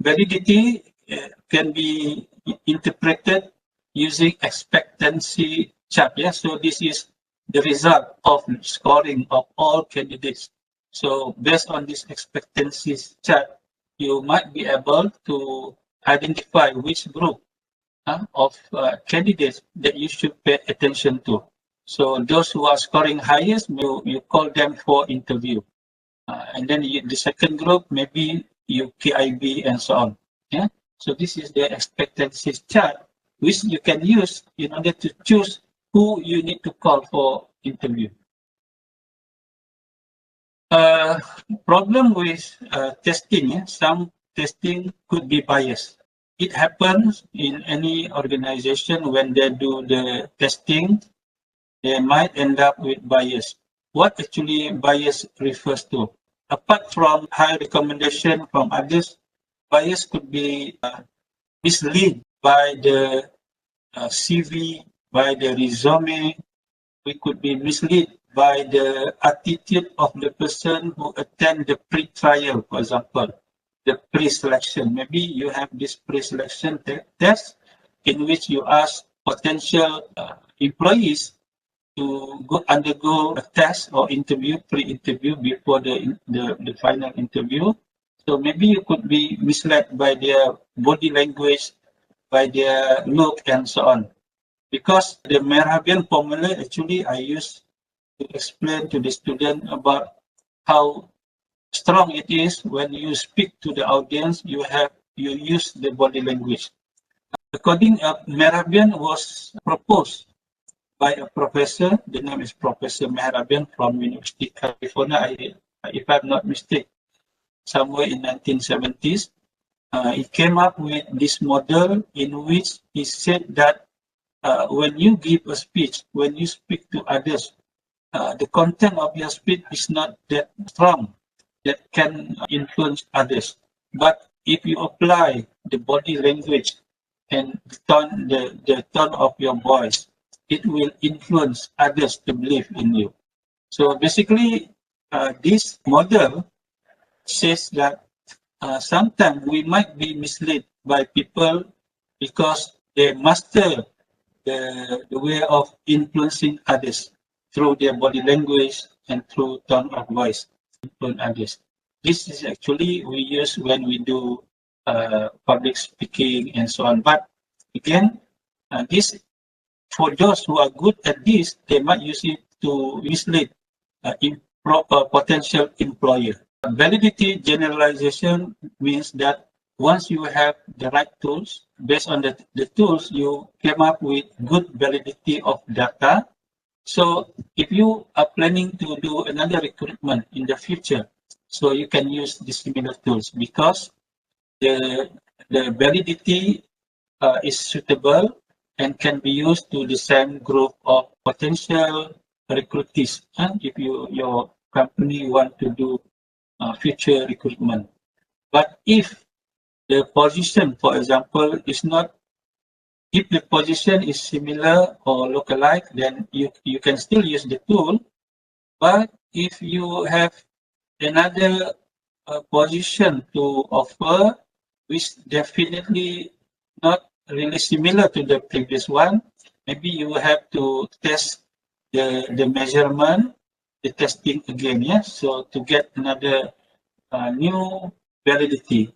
Validity can be interpreted using expectancy chart. Yeah, so this is the result of scoring of all candidates. So based on this expectancy chart, you might be able to identify which group of candidates that you should pay attention to. So those who are scoring highest, you call them for interview. And then the second group, maybe you KIB and so on. Yeah. So this is the expectancy chart, which you can use in order to choose who you need to call for interview. Problem with testing, some testing could be biased. It happens in any organization when they do the testing, they might end up with bias. What actually bias refers to? Apart from high recommendation from others, bias could be misled by the CV, by the resume. We could be misled by the attitude of the person who attend the pre-trial, for example, the pre-selection. Maybe you have this pre-selection test in which you ask potential employees to undergo a test or interview, pre-interview before the final interview. So maybe you could be misled by their body language, by their look, and so on. Because the Mehrabian formula actually I use to explain to the student about how strong it is when you speak to the audience, you use the body language. According to Mehrabian was proposed by a professor. The name is Professor Mehrabian from University of California, if I'm not mistaken, somewhere in 1970s. He came up with this model in which he said that when you give a speech, when you speak to others, the content of your speech is not that strong that can influence others. But if you apply the body language and the tone of your voice, it will influence others to believe in you. So basically, this model says that sometimes we might be misled by people because they master the way of influencing others through their body language and through tone of voice, influence others. This is actually we use when we do public speaking and so on. But again, this for those who are good at this, they might use it to mislead improper potential employer. Validity generalization means that once you have the right tools, based on the tools, you came up with good validity of data. So if you are planning to do another recruitment in the future, so you can use the similar tools because the validity is suitable and can be used to the same group of potential recruitees. And if your company want to do future recruitment, but if the position, for example, is not, if the position is similar or lookalike, then you can still use the tool. But if you have another position to offer, which definitely not really similar to the previous one, maybe you have to test the measurement, the testing again, yes. So to get another new validity.